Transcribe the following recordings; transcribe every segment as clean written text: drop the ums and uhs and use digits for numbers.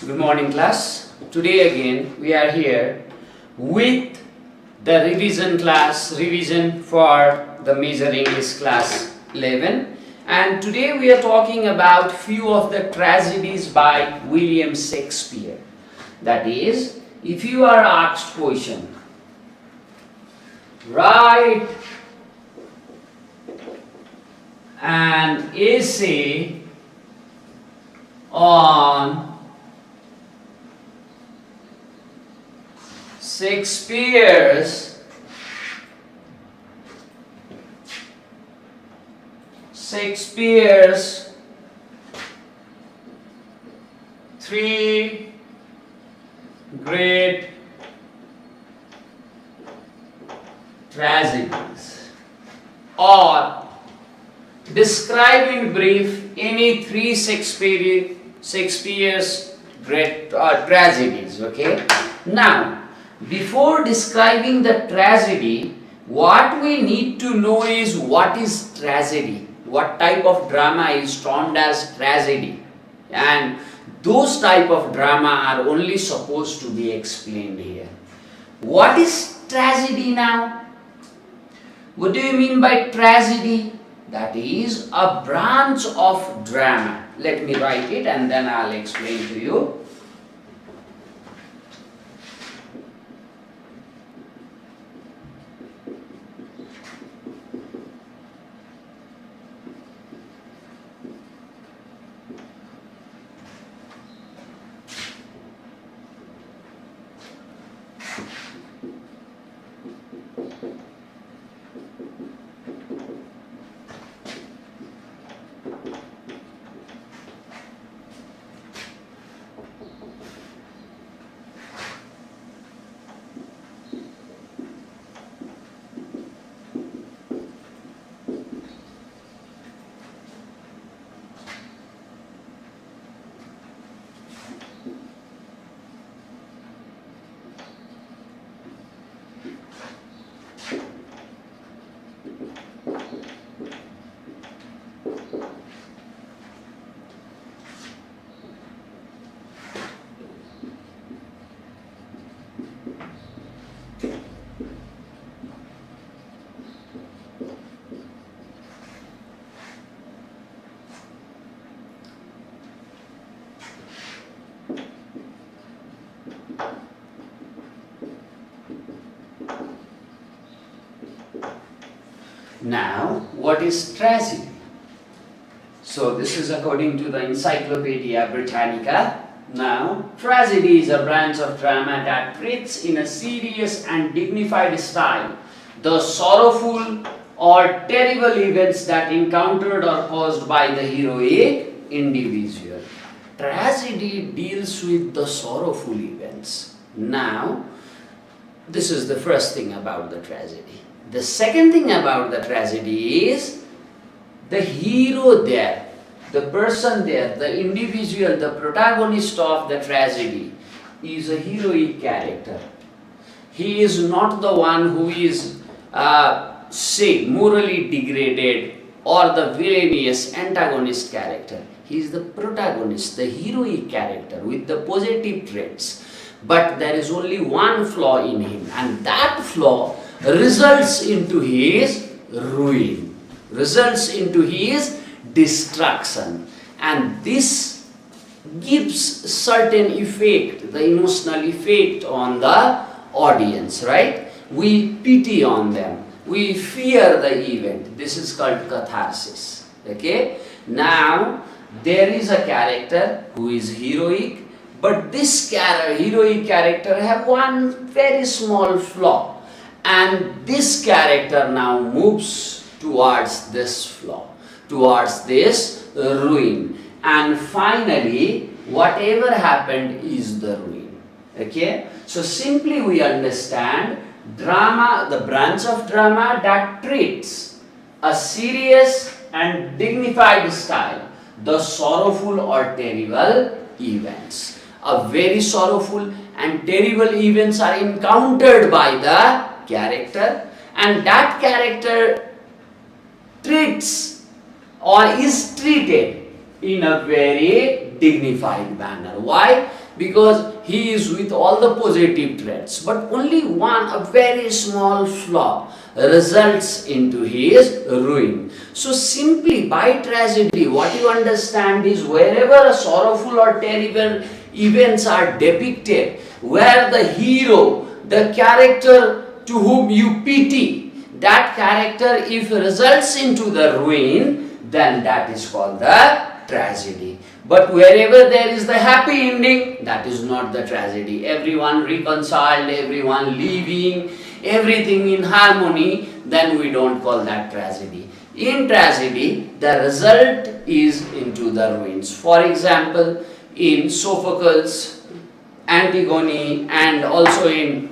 Good morning, class. Today again we are here with the revision for the Major English class 11, and today we are talking about few of the tragedies by William Shakespeare. That is, if you are asked question, write an essay on Shakespeare's three great tragedies, or describe in brief any three Shakespeare's great tragedies. Okay. Now, before describing the tragedy, what we need to know is what is tragedy, what type of drama is termed as tragedy, and those type of drama are only supposed to be explained here. What is tragedy now? What do you mean by tragedy? That is a branch of drama. Let me write it and then I'll explain to you. Now, what is tragedy? So, this is according to the Encyclopedia Britannica. Now, tragedy is a branch of drama that treats in a serious and dignified style the sorrowful or terrible events that encountered or caused by the heroic individual. Tragedy deals with the sorrowful events. Now, this is the first thing about the tragedy. The second thing about the tragedy is the hero there, the person there, the individual, the protagonist of the tragedy is a heroic character. He is not the one who is, morally degraded or the villainous antagonist character. He is the protagonist, the heroic character with the positive traits. But there is only one flaw in him, and that flaw results into his ruin, results into his destruction, and this gives certain effect, the emotional effect on the audience, right? We pity on them, we fear the event. This is called catharsis. Okay? Now, there is a character who is heroic, but this heroic character have one very small flaw. And this character now moves towards this flaw, towards this ruin. And finally, whatever happened is the ruin. Okay? So simply we understand drama, the branch of drama that treats a serious and dignified style, the sorrowful or terrible events. A very sorrowful and terrible events are encountered by the character, and that character treats or is treated in a very dignified manner. Why? Because he is with all the positive traits, but only one, a very small flaw, results into his ruin. So simply by tragedy, what you understand is wherever a sorrowful or terrible events are depicted, where the hero, the character to whom you pity, that character if results into the ruin, then that is called the tragedy. But wherever there is the happy ending, that is not the tragedy. Everyone reconciled, everyone living, everything in harmony, then we don't call that tragedy. In tragedy, the result is into the ruins. For example, in Sophocles, Antigone, and also in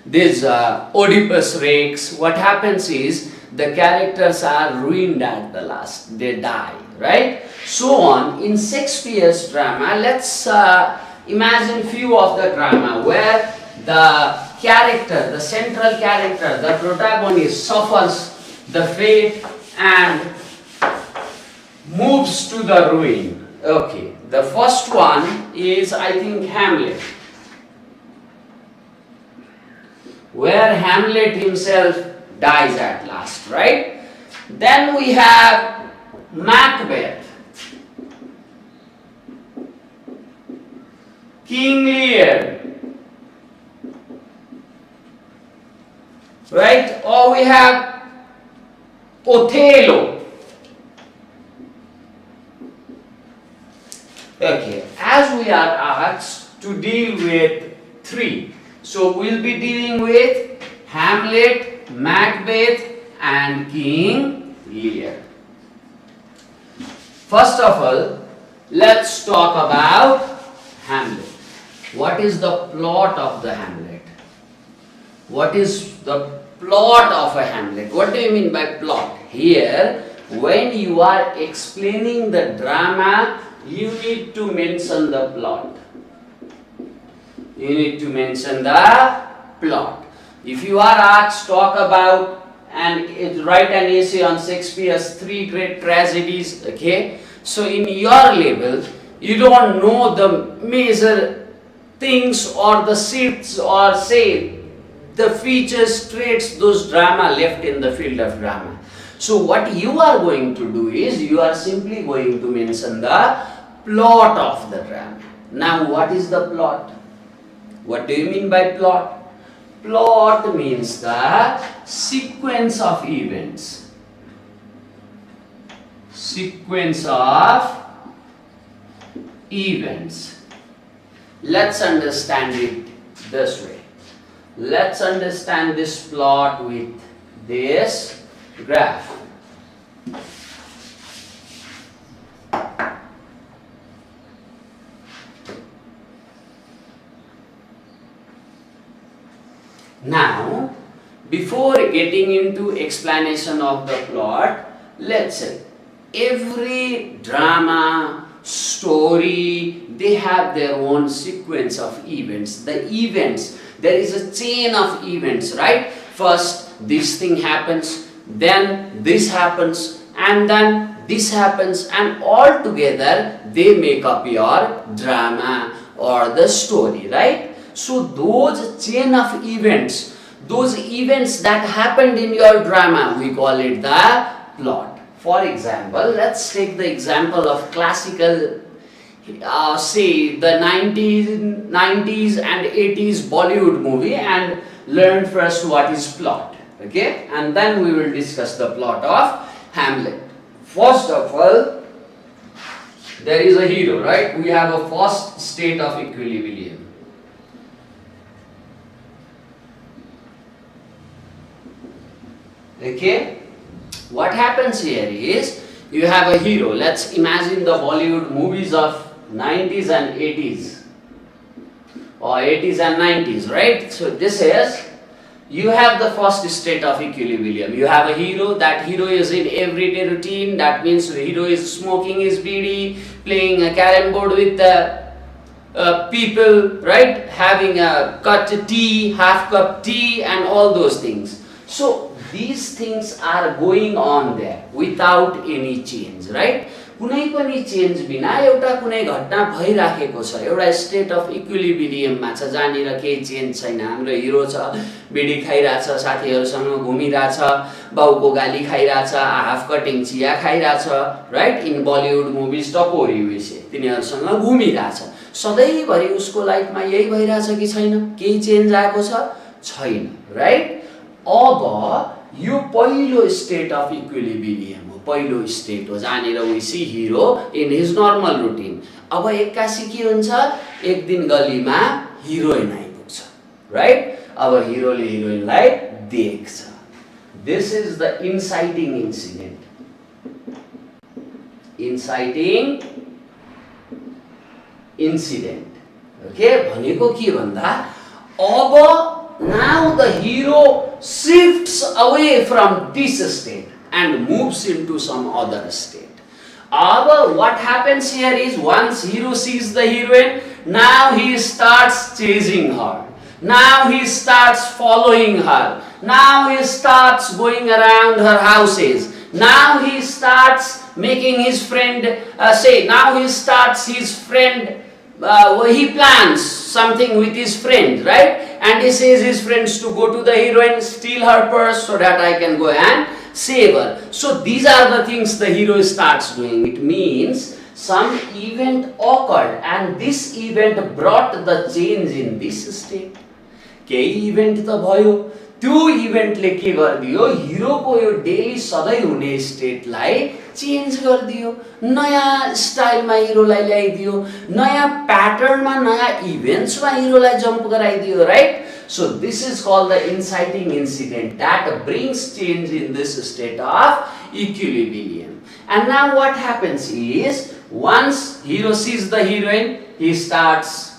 this Oedipus Rex, what happens is the characters are ruined at the last. They die, right? So on. In Shakespeare's drama, let's imagine few of the drama where the character, the central character, the protagonist suffers the fate and moves to the ruin. Okay, the first one is, I think, Hamlet, where Hamlet himself dies at last, right? Then we have Macbeth, King Lear, right? Or we have Othello. Okay, as we are asked to deal with three, so we'll be dealing with Hamlet, Macbeth, and King Lear. First of all, let's talk about Hamlet. What is the plot of the Hamlet? What is the plot of a Hamlet? What do you mean by plot? Here, when you are explaining the drama, you need to mention the plot. You need to mention the plot. If you are asked talk about and write an essay on Shakespeare's three great tragedies, okay? So in your level, you don't know the major things or the shifts or say the features, traits, those drama left in the field of drama. So what you are going to do is, you are simply going to mention the plot of the drama. Now what is the plot? What do you mean by plot? Plot means the sequence of events. Sequence of events. Let's understand it this way. Let's understand this plot with this graph. Now, before getting into explanation of the plot, let's say every drama, story, they have their own sequence of events. The events, there is a chain of events, right? First, this thing happens, then this happens, and then this happens, and all together they make up your drama or the story, right? So those chain of events, those events that happened in your drama, we call it the plot. For example, let's take the example of classical, say the 90s and 80s Bollywood movie, and learn first what is plot, okay? And then we will discuss the plot of Hamlet. First of all, there is a hero, right? We have a first state of equilibrium. Okay, what happens here is, you have a hero. Let's imagine the Bollywood movies of 90s and 80s, or 80s and 90s, right? So this is, you have the first state of equilibrium. You have a hero. That hero is in everyday routine. That means the hero is smoking his bidi, playing a carom board with the people, right? Having a cut tea, half cup tea, and all those things. So these things are going on there without any change, right? कुनै पनि change बिना एउटा कुनै घटना भइराखेको छ, एउटा state of इक्विलिब्रियममा छ जहाँनिर केही चेन्ज छैन। हाम्रो हिरो छ, बिडी खाइरहेछ, साथीहरूसँग घुमिरहेछ, बाउको गाली खाइरहेछ, हाफ कटिङ चिया खाइरहेछ, राइट? इन बलिउड मुभिज टपोरी विषय तिनीहरूसँग घुमिरहेछ। सधैँभरि उसको लाइफमा यही भइरहेछ कि छैन? केही चेन्ज आएको छ? छैन, राइट? अब यो पहिलो स्टेट अफ इक्विलिब्रियम हो, पहिलो स्टेट हो जहाँनिर we see hero in his normal routine. अब एक्कासी के हुन्छ? एक दिन गलीमा हिरोइन आइपुग्छ, राइट? अब हिरोले हिरोइनलाई देख्छ। This is the inciting incident. Inciting incident, okay? भनेको के भन्दा अब now the hero shifts away from this state and moves into some other state. What happens here is once hero sees the heroine, now he starts chasing her. Now he starts following her. Now he starts going around her houses. Now he starts making his friend now he starts his friend, he plans something with his friend, right? And he says his friends to go to the heroine, steal her purse so that I can go and save her. So these are the things the hero starts doing. It means some event occurred and this event brought the change in this state. केही event त भयो, त्यो इभेन्टले के गरिदियो? हिरोको यो daily सधैँ हुने स्टेटलाई change गरिदियो, नयाँ स्टाइलमा हिरोलाई ल्याइदियो, नयाँ प्याटर्नमा, नयाँ इभेन्ट्समा हिरोलाई जम्प गराइदियो, right? So this is called the inciting incident that brings change in this state of equilibrium. And now what happens is once hero sees the heroine, he starts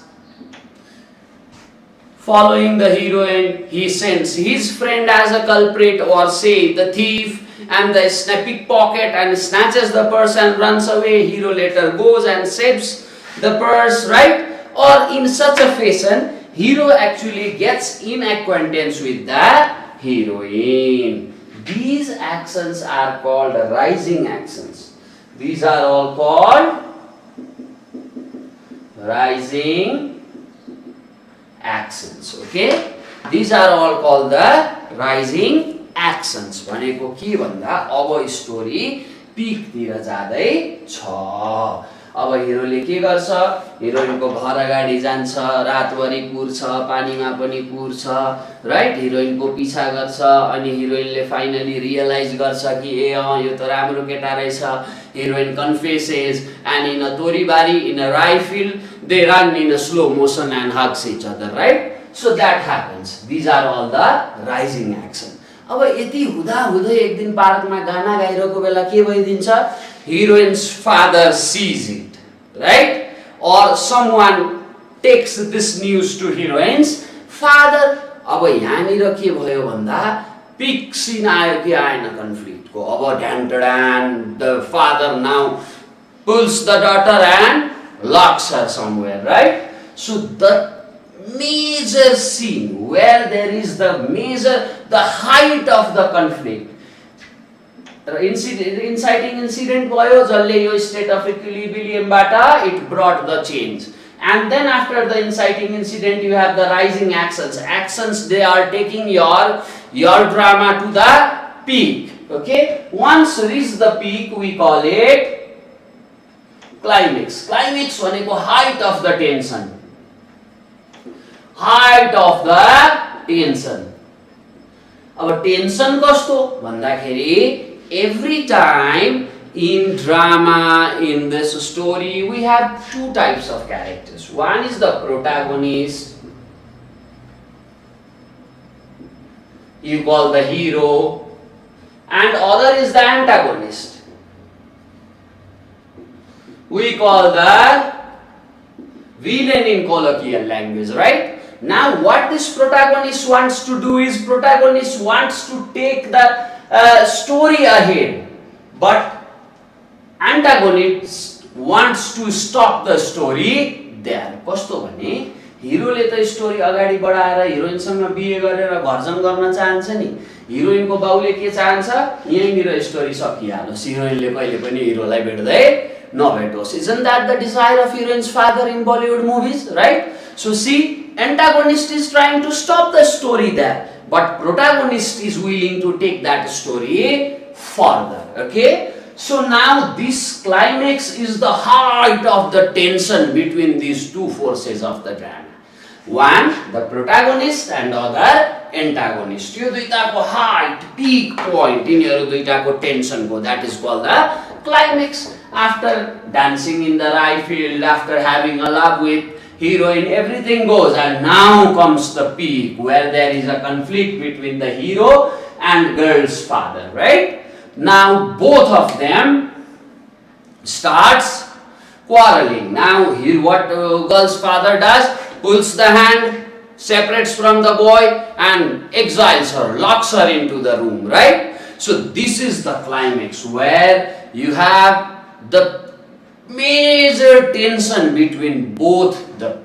following the heroine. He sends his friend as a culprit, or say the thief, and the pickpocket, and snatches the purse and runs away. Hero later goes and saves the purse, right? Or in such a fashion, hero actually gets in acquaintance with the heroine. These actions are called rising actions. These are all called rising actions, okay? These are all called the rising actions. भनेको के भन्दा अब story peak तिर जाँदै छ। अब हिरोले के गर्छ? हिरोइनको घर अगाडि जान्छ, रातभरि कुर्छ, पानीमा पनि कुर्छ, राइट? हिरोइनको पिछा गर्छ, अनि हिरोइनले फाइनली रियलाइज गर्छ कि यो त राम्रो केटा रहेछ। Heroine confesses, and in a toribari, in a rifle, they run in a slow motion and hugs each other, right? So that happens. These are all the rising action. अब यति हुँदा हुँदै एक दिन पार्कमा गाना गाइरहेको बेला के भइदिन्छ? Heroine's father sees it, right? Or someone takes this news to heroine's father. अब यहाँनिर के भयो भन्दा पिक सिन आयो कि आएन कन्फ्लिक्टको? अब ढ्यान the father now pulls the daughter and locks her somewhere, right? So the major scene where there is the height of the conflict, inciting incident भयो जसले यो state of equilibrium बाट it brought the change. And then after the inciting incident you have the rising actions. They are taking your drama to the peak, okay? Once reach the peak we call it climax. Climax भनेको height of the tension. Height of the tension. अब tension कस्तो भन्दाखेरि every time in drama, in this story, we have two types of characters. One is the protagonist, you call the hero, and other is the antagonist, we call the villain in colloquial language, right? Now what this protagonist wants to do is protagonist wants to take the story ahead, but antagonist wants to stop the story there. कस्तो भने हिरोले त story अगाडि बढाएर हिरोइनसँग बिहे गरेर घरजम गर्न चाहन्छ नि। हिरोइनको बाउले के चाहन्छ? यहीँनिर स्टोरी सकिहालोस्, हिरोइनले कहिले पनि हिरोलाई भेट्दै novetos. Isn't that the desire of heroine's father in Bollywood movies, right? So see, antagonist is trying to stop the story there, but protagonist is willing to take that story further, okay? So now this climax is the height of the tension between these two forces of the drama. One, the protagonist, and other antagonist. Yo दुईटाको height, peak point, यिनीहरु दुईटाको tension को, that is called the climax. After dancing in the rye field, after having a love with heroine, everything goes, and now comes the peak where there is a conflict between the hero and girl's father, right? Now both of them starts quarreling. Now here what girl's father does, pulls the hand, separates from the boy and exiles her, locks her into the room, right? So this is the climax where you have the major tension between both the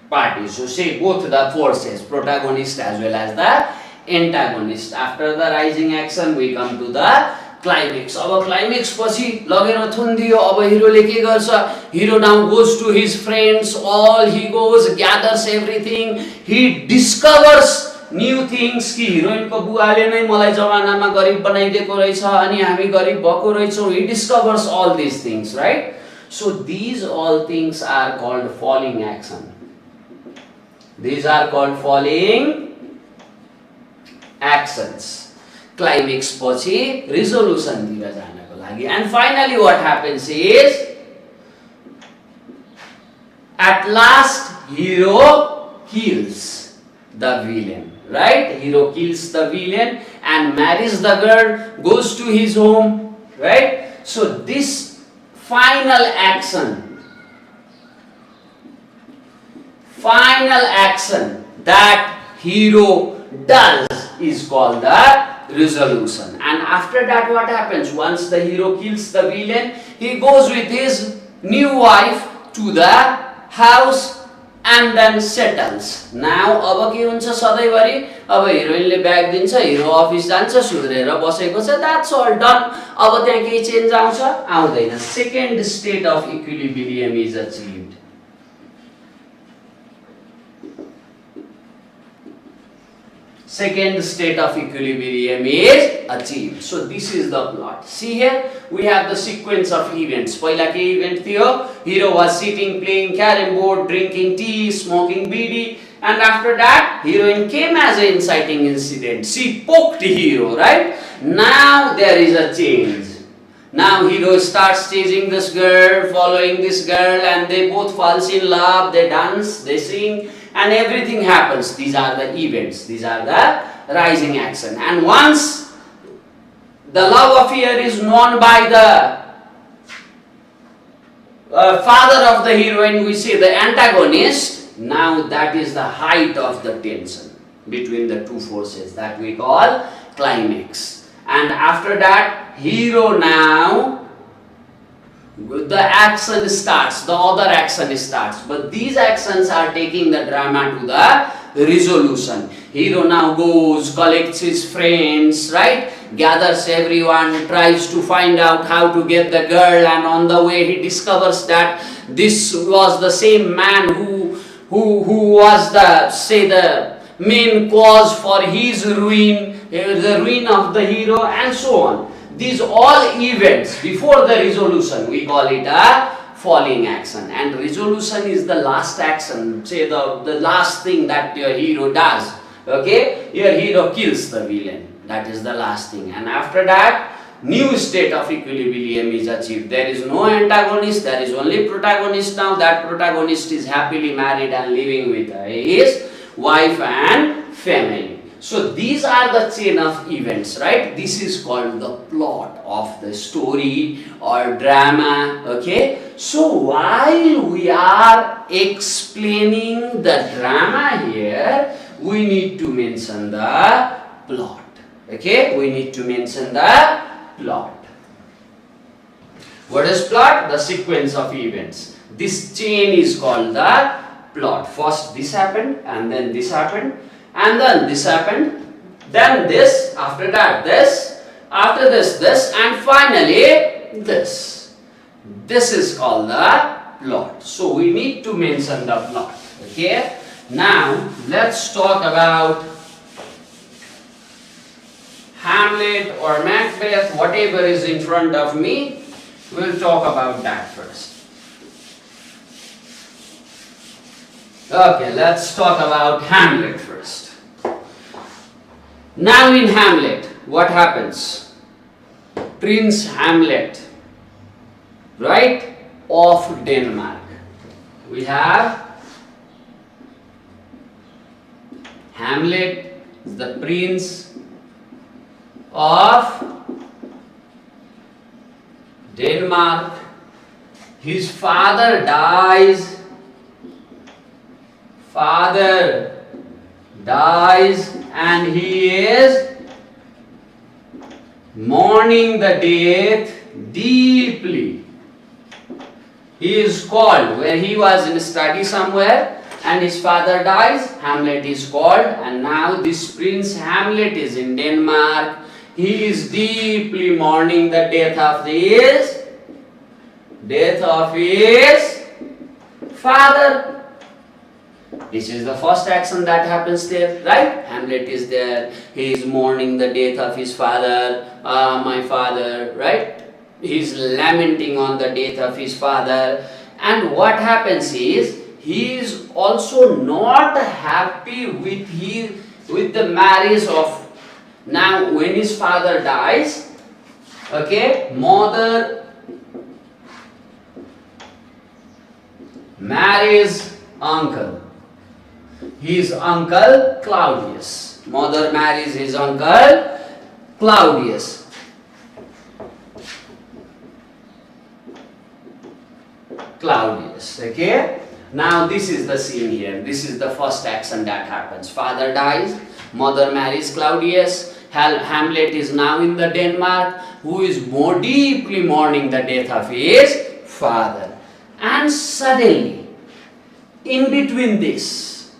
parties. So say both the forces, protagonist as well as the antagonist. After the rising action we come to the climax. अब climax पछि लगेर थुन्दियो. अब हिरोले के गर्छ? Hero now goes to his friends, all he goes, gathers everything, he discovers new things कि हिरोइनको बुवाले नै मलाई जमानामा गरिब बनाइदिएको रहेछ अनि हामी गरिब भएको रहेछौं. He discovers all these things, right? So these all things are called falling action. These are called falling actions. Climax पछि resolution तिर जानको लागि. And finally what happens is, at last hero kills the villain, right? Hero kills the villain and marries the girl, goes to his home, right? So this final action that hero does is called the resolution. And after that what happens? Once the hero kills the villain, he goes with his new wife to the house and then settles. Now अब के हुन्छ सधैँभरि? अब हिरोइनले bag दिन्छ, हिरो office जान्छ, सुधरेर बसेको छ, that's all done. अब त्यहाँ केही चेन्ज आउँछ? आउँदैन. Second state of equilibrium is achieved. Second state of equilibrium is achieved. So this is the plot. See here, we have the sequence of events. पहिला के event थियो? Hero was sitting playing carom board, drinking tea, smoking bidi, and after that heroine came as an inciting incident. She poked hero, right? Now there is a change. Now hero starts chasing this girl, following this girl, and they both falls in love, they dance, they sing, and everything happens. These are the events. These are the rising action. And once the love affair is known by the father of the heroine, we say the antagonist, now that is the height of the tension between the two forces that we call climax. And after that, hero now, the action starts, the other action starts, but these actions are taking the drama to the resolution. Hero now goes, collects his friends, right? Gathers everyone, tries to find out how to get the girl, and on the way he discovers that this was the same man who was the, say, the main cause for his ruin, the ruin of the hero, and so on. These all events before the resolution, we call it a falling action. And resolution is the last action, say the last thing that your hero does. Okay, your hero kills the villain. That is the last thing. And after that, new state of equilibrium is achieved. There is no antagonist, there is only protagonist now. That protagonist is happily married and living with his wife and family. So these are the chain of events, right? This is called the plot of the story or drama, okay? So while we are explaining the drama here, we need to mention the plot, okay? We need to mention the plot. What is plot? The sequence of events. This chain is called the plot. First this happened, and then this happened, and then this happened, then this, after that this, after this, and finally this. This is called the plot. So we need to mention the plot. Okay. Now let's talk about Hamlet or Macbeth, whatever is in front of me. We'll talk about that first. Okay, let's talk about Hamlet first. Now in Hamlet, what happens? Prince Hamlet, right, of Denmark. We have Hamlet, the prince of Denmark. His father dies. And he is mourning the death deeply. He is called, where he was in study somewhere and his father dies, Hamlet is called, and now this Prince Hamlet is in Denmark. He is deeply mourning the death of his father. This is the first action that happens there, right? Hamlet is there. He is mourning the death of his father. My father, right? He is lamenting on the death of his father. And what happens is, he is also not happy with the marriage of. Now, when his father dies, okay, mother marries uncle. His uncle Claudius. Mother marries his uncle Claudius. Okay? Now this is the scene here. This is the first action that happens. Father dies, mother marries Claudius. Hamlet is now in the Denmark, who is more deeply mourning the death of his father. And suddenly, in between this,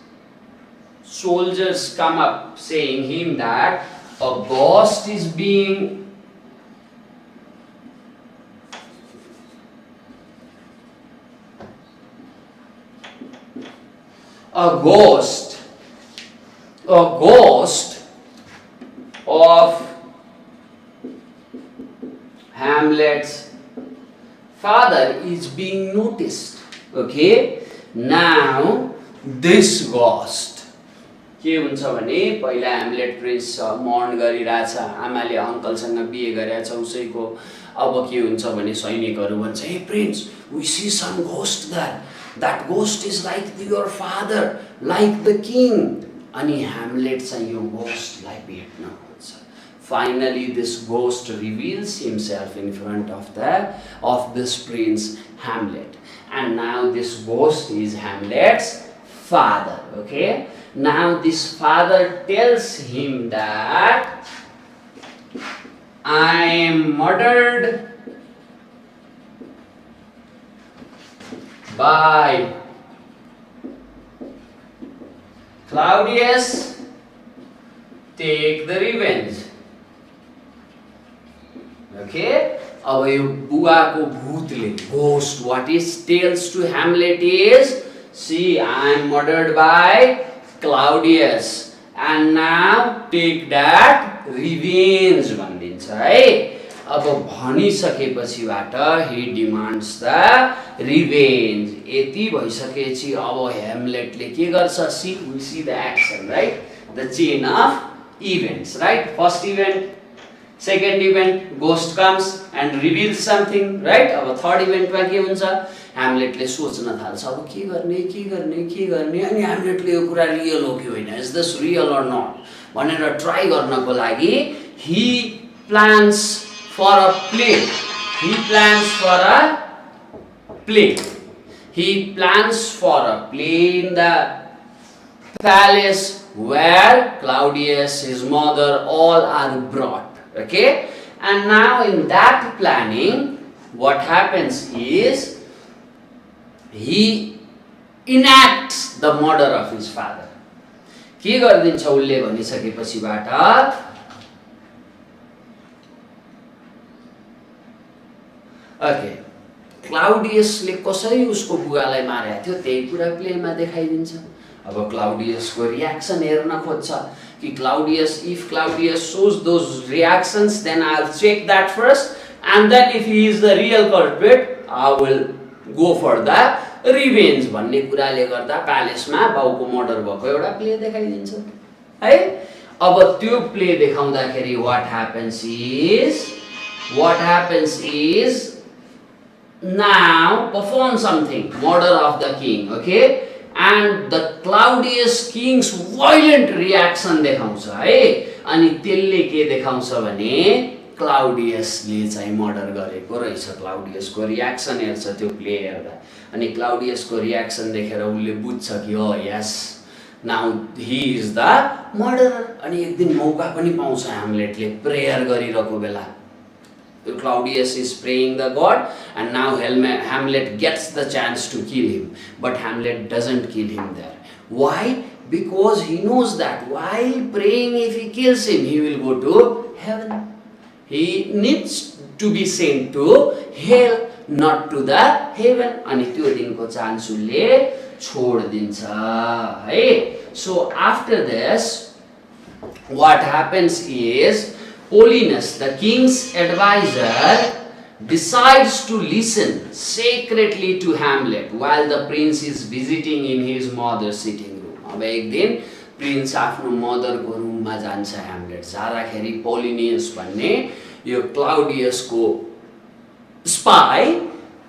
soldiers come up saying him that a ghost is being of Hamlet's father is being noticed. Okay, now this ghost के हुन्छ भने पहिला Hamlet prince मर्न गरिरहेछ, आमाले अङ्कलसँग बिहे गरेछ उसैको. अब के हुन्छ भने सैनिकहरू भन्छ, hey prince, we see some ghost there, that ghost is like your father, like the king. अनि ह्यामलेट चाहिँ यो घोस्टलाई भेट्न हुन्छ. Finally this ghost reveals himself in front of this prince Hamlet, and now this ghost is Hamlet's father. Okay, now this father tells him that I am murdered by Claudius, take the revenge. Okay, अब यो बुवाको भूतले, ghost, what it tells to Hamlet is, see, I am murdered by Claudius, and now take that revenge भनिदिन्छ है. अब भनिसकेपछिबाट he demands the revenge. यति भइसकेपछि अब ह्यामलेटले के गर्छ? We see the action, right? The chain of events, right? First event, second event, ghost comes and reveals something, right? अब third event मा के हुन्छ? ह्यामलेटले सोच्न थाल्छ, अब के गर्ने अनि ह्यामलेटले यो कुरा रियल हो कि होइन, is this real or not भनेर ट्राई गर्नको लागि he plans for a play. He plans for a play in the palace where Claudius, his mother, all are brought. Okay, and now in that planning, what happens is he enacts the murder of his father. के गरिदिन्छ उसले भनिसकेपछिबाट okay, क्लाउडियसले कसरी उसको बुवालाई मारेको थियो त्यही कुरा प्लेमा देखाइदिन्छ। अब क्लाउडियसको रियाक्सन हेर्न खोज्छ कि Claudius, if Claudius shows those reactions, then I'll check that first, and then if he is the real culprit, I will go for the revenge भन्ने कुराले गर्दा प्यालेसमा बाउको मर्डर भएको एउटा प्ले देखाइदिन्छ है। अब त्यो play देखाउँदाखेरि what happens is now perform something, murder of the king, okay, and the Claudius king's violent reaction देखाउँछ है। अनि त्यसले के देखाउँछ भने क्लाउडियसले चाहिँ मर्डर गरेको रहेछ। क्लाउडियसको रियाक्सन हेर्छ त्यो प्ले हेर्दा, अनि क्लाउडियसको रियाक्सन देखेर उसले बुझ्छ कि हो yes now he is the murderer. अनि एक दिन मौका पनि पाउँछ ह्यामलेटले प्रेयर गरिरहेको बेला। Claudius is praying the god, and now Hamlet gets the chance to kill him, but Hamlet doesn't kill him there. Why? Because he knows that while praying, if he kills him, he will go to heaven. He needs to be sent to hell, not to the heaven. अनि त्यो दिनको chance उसले छोडिदिन्छ है। So after this, what happens is Paulinus, the king's advisor, decides to listen secretly to Hamlet while the prince is visiting in his mother's sitting room. अब एक दिन prince आफ्नो मदरको रुममा जान्छ ह्यामलेट। जाँदाखेरि पोलिनियस भन्ने यो क्लाउडियसको स्पाई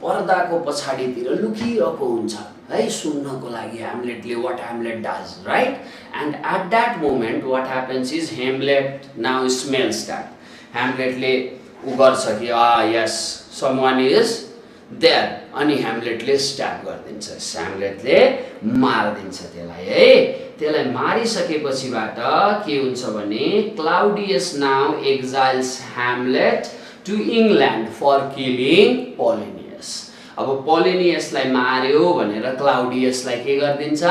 पर्दाको पछाडितिर लुकिरहेको हुन्छ है सुन्नको लागि ह्यामलेटले what Hamlet does, right? And at that moment what happens is Hamlet now smells that. ह्यामलेटले उ गर्छ कि yes someone is there, अनि ह्यामलेटले स्ट्याब गरिदिन्छ, ह्यामलेटले मारिदिन्छ त्यसलाई है। त्यसलाई मारिसकेपछिबाट के हुन्छ भने Claudius now exiles Hamlet to England for killing Polonius. अब पोलिनियसलाई मार्यो भनेर क्लाउडियसलाई के गरिदिन्छ,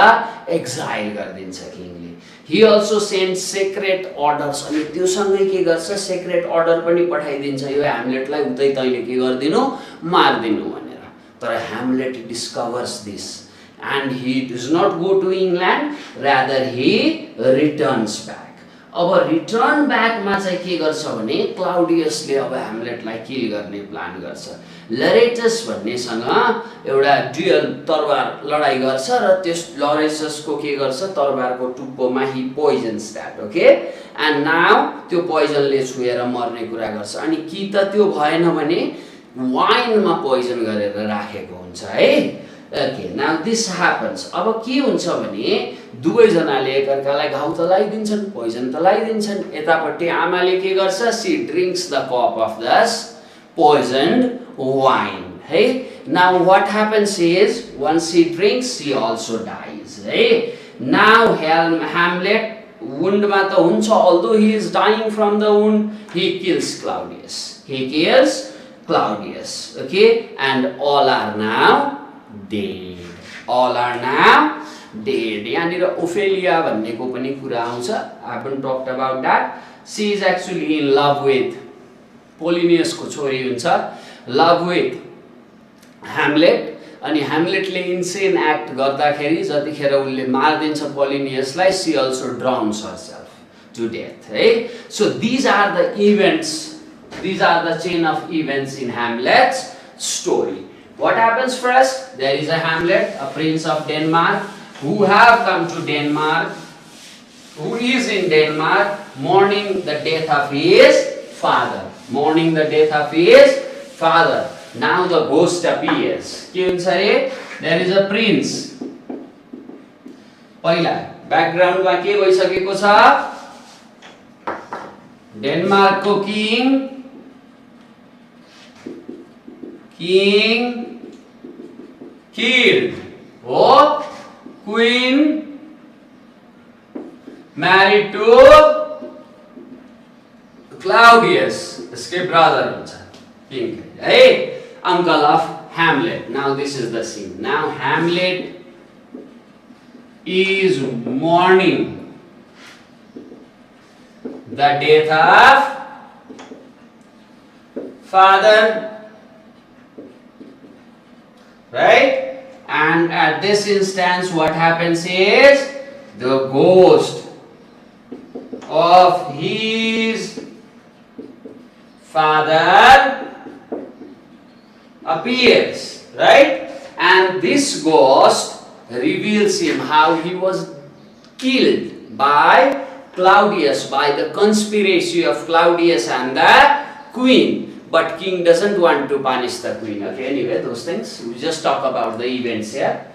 एक्जाइल गरिदिन्छ किङले। He also send secret orders, अनि त्योसँगै के गर्छ सेक्रेट अर्डर पनि पठाइदिन्छ यो ह्यामलेटलाई उतै तैँले के गरिदिनु मारिदिनु भनेर। तर Hamlet discovers this and he does not go to England, rather he returns back. अब रिटर्न ब्याकमा चाहिँ के गर्छ भने क्लाउडियसले अब ह्यामलेटलाई किल गर्ने प्लान गर्छ। लरेटस भन्नेसँग एउटा ड्युअल तरबार लडाई गर्छ र त्यस लरेटसको के गर्छ तरबारको टुप्पोमा ही पोइजन्स दैट, ओके, एन्ड नाउ त्यो पोइजनले छुएर मर्ने कुरा गर्छ। अनि कि त त्यो भएन भने वाइनमा पोइजन गरेर राखेको हुन्छ है। Okay, now this happens. अब के हुन्छ भने दुवै जनाले एकअर्कालाई घाउ त लगाइदिन्छन्, पोइजन त लगाइदिन्छन्। यतापट्टि आमाले के गर्छ, she drinks the cup of this poisoned wine है। Now what happens is once she drinks she also dies है। Now Hamlet wound मा त हुन्छ, although he is dying from the wound, he kills Claudius. He kills Claudius, okay, and all are now dead. All are now dead. यहाँनिर Ophelia भन्नेको पनि कुरा आउँछ। I haven't talked about that. She is actually in love with Polonius को छोरी हुन्छ, love with Hamlet, अनि Hamletले insane act गर्दाखेरि जतिखेर उनले मार्दिन्छ पोलिनियसलाई, she also drowns herself to death है। So these are the events, these are the chain of events in Hamlet's story. What happens first? There is a Hamlet, a prince of Denmark, who have come to Denmark, who is in Denmark mourning the death of his father. Mourning the death of his father. Now the ghost appears. के हुन्छ रे? There is a prince. पहिला ब्याकग्राउन्डमा के भइसकेको छ? डेनमार्कको king killed, oh, queen married to Claudius, escape brother king, hey, uncle of Hamlet. Now this is the scene. Now Hamlet is mourning the death of father right? And at this instance, what happens is the ghost of his father appears, right? And this ghost reveals him how he was killed by Claudius, by the conspiracy of Claudius and the queen. But king doesn't want to punish the queen. Okay, anyway, those things. We just talk about the events here.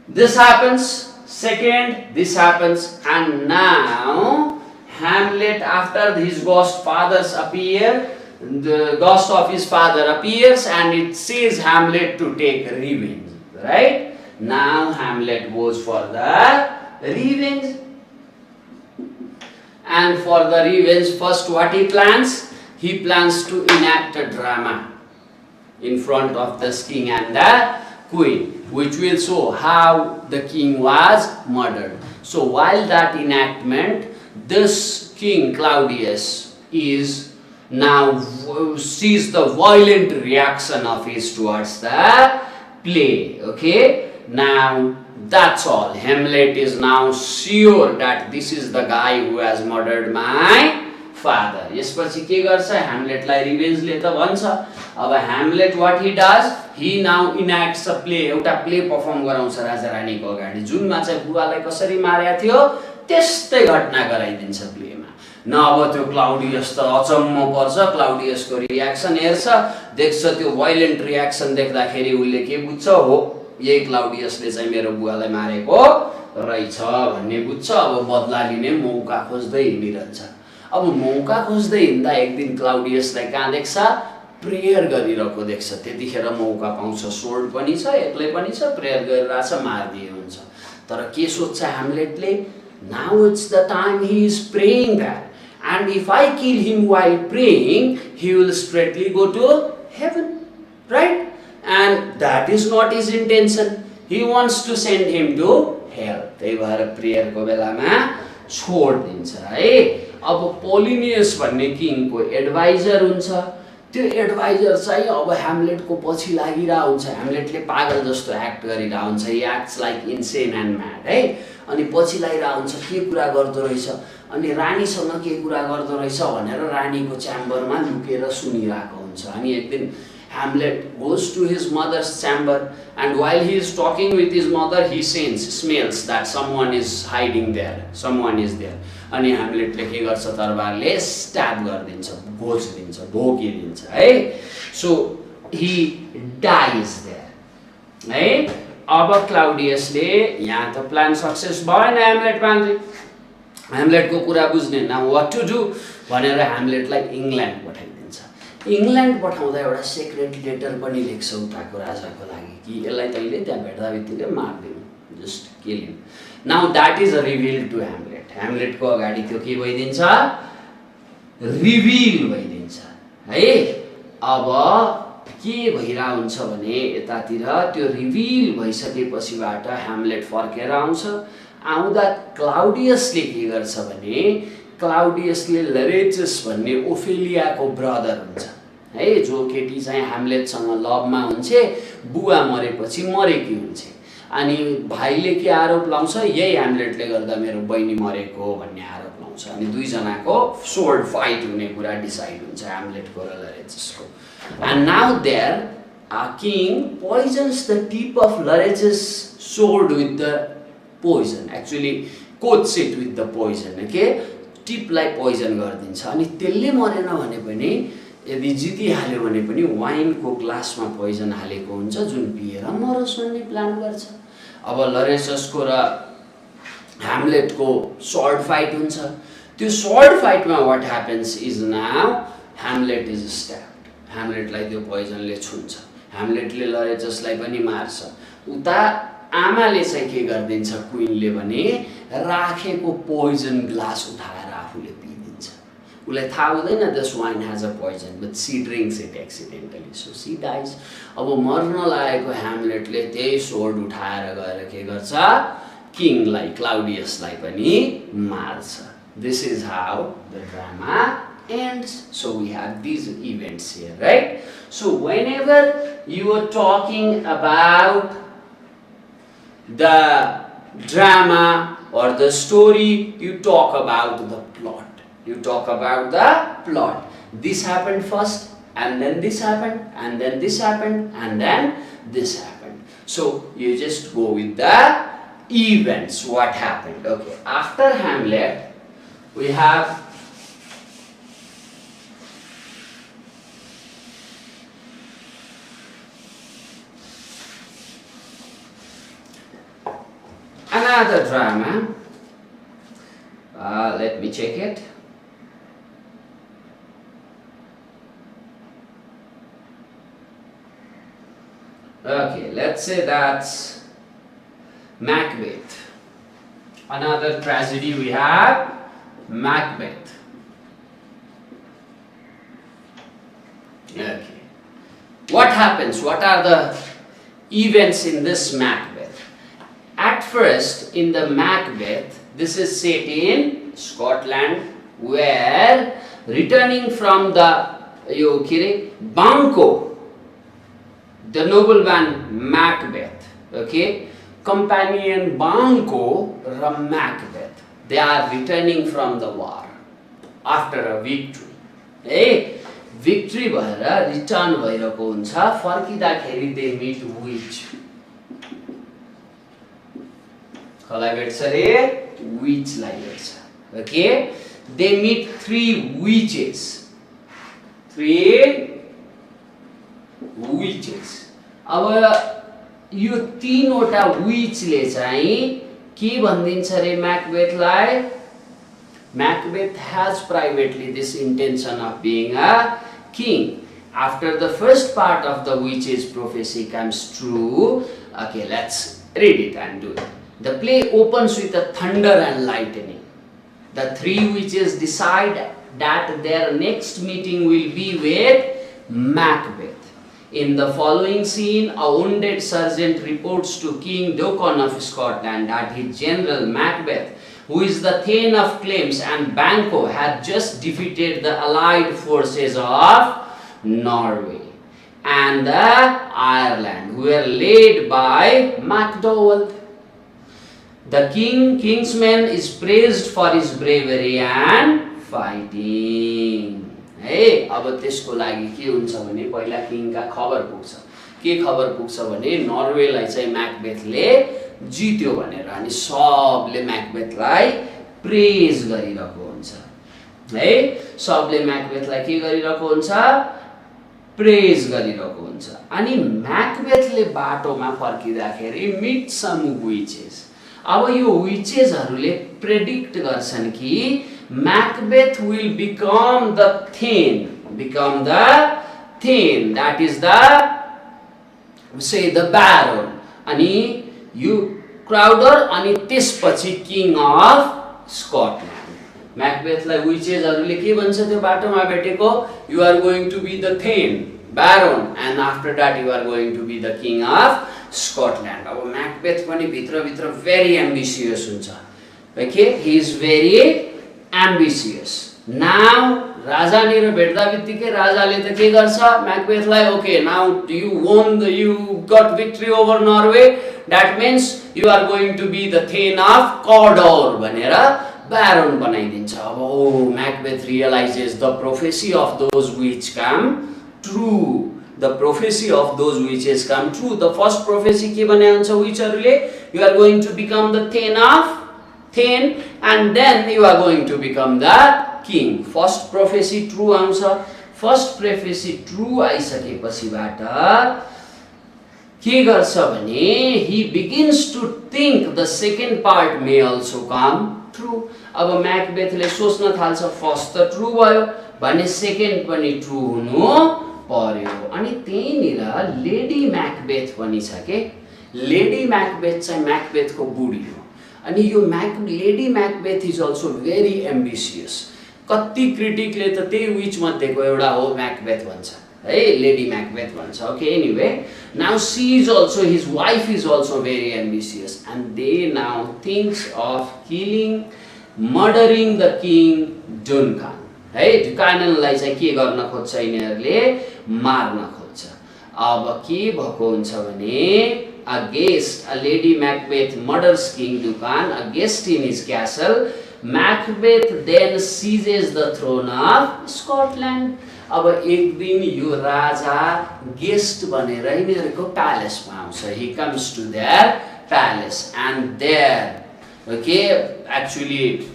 This happens. Second, this happens. And now, Hamlet, after his ghost fathers appear, the ghost of his father appears and it says Hamlet to take revenge. Right? Now, Hamlet goes for the revenge. And for the revenge, first what he plans? He plans to enact a drama in front of the king and the queen, which will show how the king was murdered. So while that enactment, this king Claudius is now sees the violent reaction of his towards the play. Okay, now that's all. Hamlet is now sure that this is the guy who has murdered my father. यसपछि के गर्छ ह्यामलेटलाई रिभेन्जले त भन्छ अब Hamlet what he does he now enacts a play एउटा play perform गराउँछ राजा रानीको अगाडि जुनमा चाहिँ बुवालाई कसरी मारेको थियो त्यस्तै घटना गराइदिन्छ प्लेमा न अब त्यो क्लाउडियस त अचम्म पर्छ क्लाउडियसको रियाक्सन हेर्छ देख्छ त्यो वायलेन्ट रियाक्सन देख्दाखेरि उले के बुझ्छ हो यही क्लाउडियसले चाहिँ मेरो बुवालाई मारेको रहेछ भन्ने बुझ्छ अब बदला लिने मौका खोज्दै हिँडिरहन्छ अब मौका खोज्दै हिँड्दा एक दिन क्लाउडियसलाई कहाँ देख्छ प्रेयर गरिरहेको देख्छ त्यतिखेर मौका पाउँछ सोर्ड पनि छ एक्लै पनि छ प्रेयर गरिरहेछ मार्दिए हुन्छ तर के सोच्छ ह्यामलेटले now it's the time he is praying that and if I kill him while praying he will straightly go to heaven, right? And that is not his intention. He wants to send him to hell. त्यही भएर prayer को बेलामा छोड दिन्छ है अब Polonius भन्ने किङको adviser हुन्छ त्यो एडभाइजर चाहिँ अब ह्यामलेटको पछि लागिरहेको हुन्छ ह्यामलेटले पागल जस्तो एक्ट गरिरहेको हुन्छ he acts like insane end mad है अनि पछि लागिरहेको हुन्छ के कुरा गर्दो रहेछ अनि रानीसँग के कुरा गर्दो रहेछ भनेर रानीको च्याम्बरमा लुकेर सुनिरहेको हुन्छ अनि एक दिन Hamlet goes to his mother's chamber and while he is talking with his mother he smells that someone is hiding there, someone is there. अनि ह्यामलेटले के गर्छ तरबारले स्ट्याब गरिदिन्छ घोचिदिन्छ ढोकिदिन्छ है सो ही डाइज देयर है अब क्लाउडियसले यहाँ त प्लान सक्सेस भएन ह्यामलेट मान्दै ह्यामलेटको कुरा बुझ्ने नाउ व्हाट टु डु भनेर ह्यामलेटलाई इङ्ल्यान्ड पठाइदिन्छ इङ्ल्यान्ड पठाउँदा एउटा सिक्रेट लेटर पनि लेख्छ उताको राजाको लागि कि यसलाई तैँले त्यहाँ भेट्दा बित्तिकै मार्दिनु just kill him now that is a reveal to Hamlet ह्यामलेटको अगाडि त्यो के भइदिन्छ रिभिल भइदिन्छ है अब के भइरहेको हुन्छ भने यतातिर त्यो रिभिल भइसकेपछिबाट ह्यामलेट फर्केर आउँछ आउँदा क्लाउडियसले के गर्छ भने क्लाउडियसले लरेचस भन्ने ओफेलियाको ब्रदर हुन्छ है जो केटी चाहिँ ह्यामलेटसँग लभमा हुन्छ बुवा मरेपछि मरेकी हुन्छ अनि भाइले के आरोप लाउँछ यही ह्यामलेटले गर्दा मेरो बहिनी मरेको भन्ने आरोप लाउँछ अनि दुई जनाको सोर्ड फाइट हुने कुरा डिसाइड हुन्छ ह्यामलेटको र लरेचसको and now there a king poisons the tip of Laertes sword with the poison actually coats it with the poison okay टिपलाई पोइजन गरिदिन्छ अनि त्यसले मरेन भने पनि यदि जितिहाल्यो भने पनि वाइनको ग्लासमा पोइजन हालेको हुन्छ जुन पिएर मरोस् भन्ने प्लान गर्छ अब लरेचसको र ह्यामलेटको सर्ड फाइट हुन्छ त्यो सर्ड फाइटमा what happens is now Hamlet is stabbed ह्यामलेटलाई त्यो पोइजनले छुन्छ ह्यामलेटले लरेचसलाई पनि मार्छ उता आमाले चाहिँ के गरिदिन्छ क्वीनले भने राखेको पोइजन ग्लास उठाएर आफूले पिइदिन्छ उसलाई थाहा हुँदैन this wine has a poison but she drinks it accidentally so she dies अब मर्न लागेको ह्यामलेटले त्यही सोर्ड उठाएर गएर के गर्छ किङलाई क्लाउडियसलाई पनि मार्छ this is how the drama ends. So we have these events here, right? So whenever you are talking about the drama or the story, you talk about the plot. You talk about the plot. This happened first, and then this happened, and then this happened, and then this happened. So you just go with the events, what happened. Okay, after Hamlet, we have another drama. Let me check it. Okay, let's say that's Macbeth. Another tragedy we have, Macbeth. Okay. What happens? What are the events in this Macbeth? At first, in the Macbeth, this is set in Scotland, where returning from the Banquo, the nobleman Macbeth, okay, companion Banquo र Macbeth, they are returning from the war after a victory. Hey, victory भएर return भइरहेको हुन्छ, फर्किँदाखेरि they meet witch. कसलाई भेट्छ रे? Witch lie भेट्छ. Okay, they meet three witches. अब यो तीनवटा विचले चाहिँ के भनिदिन्छ रे म्याकबेथलाई? Macbeth has privately this intention of being a king. After the first part of the witch's prophecy comes true, okay, let's read it and do it. The play opens with a thunder and lightning. The three witches decide that their next meeting will be with Macbeth. In the following scene, a wounded sergeant reports to King Dokon of Scotland that his general Macbeth, who is the Thane of Claims and Banquo, had just defeated the allied forces of Norway and Ireland, who were led by MacDowell. The kingsman is praised for his bravery and fighting. है, अब त्यसको लागि के हुन्छ भने पहिला किङका खबर पुग्छ. के खबर पुग्छ भने नर्वेलाई चाहिँ म्याकबेथले जित्यो भनेर, अनि सबले म्याकबेथलाई प्रेज गरिरहेको हुन्छ. है, सबले म्याकबेथलाई के गरिरहेको हुन्छ? प्रेज गरिरहेको हुन्छ. अनि म्याकबेथले बाटोमा फर्किँदाखेरि मिट सम विचेस. अब यो विचेसहरूले प्रेडिक्ट गर्छन् कि Macbeth will become the Thane, that is the Baron, अनि you Crowder, अनि त्यसपछि King of Scotland. Macbethलाई विचेसहरूले के भन्छ त्यो बाटोमा भेटेको? You are going to be the Thane, Baron, and after that you are going to be the King of Scotland. अब Macbeth पनि भित्र very ambitious हुन्छ. Okay, he is very ambitious. Now राजानिर भेट्दा बित्तिकै राजाले त के गर्छ? म्याकबेथलाई, okay, now you got victory over Norway, that means you are going to be the Thane of Cawdor भनेर Baron बनाइदिन्छ. अब Macbeth realizes the prophecy of those which come true. The prophecy of those witches come true. The first prophecy के भने हुन्छ विचहरूले? You are going to become the Thane, and then you are going to become the king. First prophecy true आउँछ. First prophecy true आइसकेपछिबाट के गर्छ भने he begins to think the second part may also come true. अब म्याकबेथले सोच्न थाल्छ first त true भयो भने सेकेन्ड पनि ट्रू हुनु पर्यो. अनि त्यहीँनिर लेडी म्याकबेथ पनि छ के. लेडी म्याकबेथ चाहिँ म्याकबेथको बुढी हो. अनि यो lady Macbeth is also very ambitious. कति क्रिटिकले त त्यही विच मध्येको एउटा हो म्याकबेथ भन्छ है, लेडी म्याकबेथ भन्छ. Okay, anyway, now she is also, his wife is also very ambitious, and they now thinks of killing, murdering the king Duncan. है ड्युकाननलाई चाहिँ के गर्न खोज्छ यिनीहरूले मार्न खोज्छ अब के भएको हुन्छ भने a guest a lady Macbeth murders King Duncan a guest in his castle Macbeth then seizes the throne of Scotland अब एक दिन यो राजा गेस्ट बनेर यिनीहरूको प्यालेसमा आउँछ he comes to their palace and there okay actually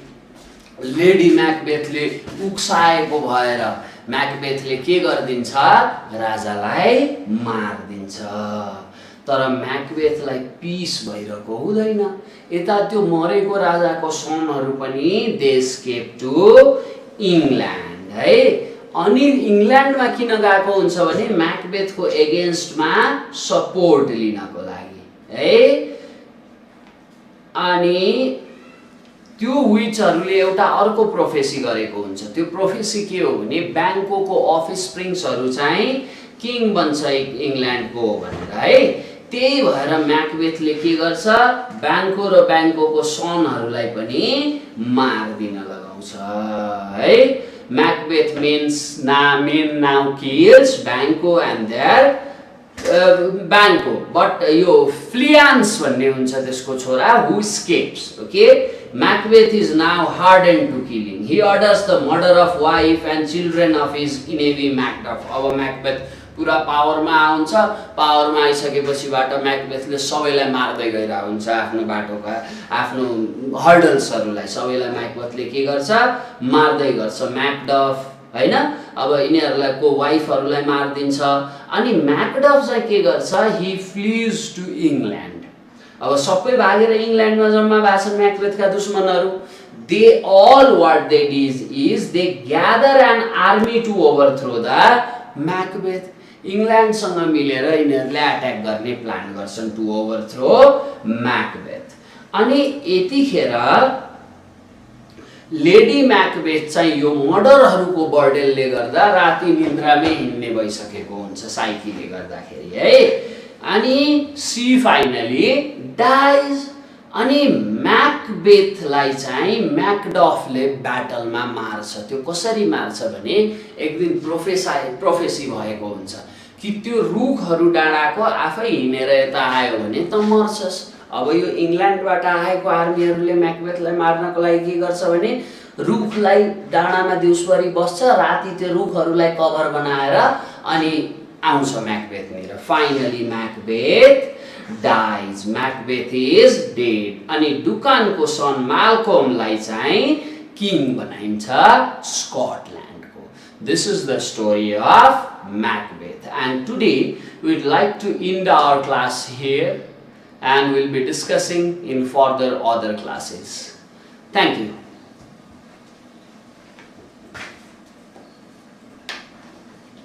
lady म्याकबेथले उक्साएको भएर म्याकबेथले के गरिदिन्छ राजालाई मारिदिन्छ तर म्याकबेथलाई पीस भइरहेको हुँदैन यता त्यो मरेको राजाको सनहरू पनि दे एस्केप टु इङ्ल्यान्ड है अनि इङ्ल्यान्डमा किन गएको हुन्छ भने म्याकबेथको एगेन्स्टमा सपोर्ट लिनको लागि है अनि त्यो विचहरूले एउटा अर्को प्रोफेसी गरेको हुन्छ त्यो प्रोफेसी के हो भने ब्याङ्कोको अफस्प्रिङ्सहरू चाहिँ किङ बन्छ इङ्ल्यान्डको भनेर है त्यही भएर म्याकबेथले के गर्छ ब्याङ्को र ब्याङ्कोको सनहरूलाई पनि मारिदिन लगाउँछ है Macbeth man now kills Banquo and there Banquo but यो फ्लियान्स भन्ने हुन्छ त्यसको छोरा who escapes okay Macbeth is now hardened to killing. He orders the murder of wife and children of his enemy Macbeth. अब Macbeth पुरा पावरमा आउँछ पावरमा आइसकेपछिबाट म्याकबेथले सबैलाई मार्दै गइरहेको हुन्छ आफ्नो बाटोका आफ्नो हर्डल्सहरूलाई सबैलाई म्याकबेथले के गर्छ मार्दै गर्छ म्याकडफ हैन अब यिनीहरूलाई को वाइफहरूलाई मार्दिन्छ अनि म्याकडफ चाहिँ के गर्छ ही फ्लिज टु इङ्ल्यान्ड अब सबै भागेर इङ्ल्यान्डमा जम्मा भएको छन् म्याकबेथका दुश्मनहरू they all what they is they gather an army to overthrow the Macbeth इङ्ल्यान्डसँग मिलेर यिनीहरूले एट्याक गर्ने प्लान गर्छन् टु ओभरथ्रो म्याकबेथ अनि यतिखेर लेडी म्याकबेथ चाहिँ यो मर्डरहरूको बर्डेनले गर्दा राति निन्द्रामै हिँड्ने भइसकेको हुन्छ साइकीले गर्दाखेरि है अनि सी फाइनली डाइज अनि म्याकबेथलाई चाहिँ म्याकडफले ब्याटलमा मार्छ त्यो कसरी मार्छ भने एक दिन प्रोफेसी भएको हुन्छ कि त्यो रुखहरू डाँडाको आफै हिँडेर यता आयो भने त मर्छस् अब यो इङ्ल्यान्डबाट आएको आर्मीहरूले म्याकबेथलाई मार्नको लागि के गर्छ भने रुखलाई डाँडामा दिउँसभरि बस्छ राति त्यो रुखहरूलाई कभर बनाएर अनि आउँछ म्याकबेथनिर finally Macbeth dies. Macbeth is dead. अनि डुकानको सन माल्कोमलाई चाहिँ किङ बनाइन्छ स्कटल्यान्डको. This is the story of Macbeth. And today we'd like to end our class here and we'll be discussing in further other classes. Thank you.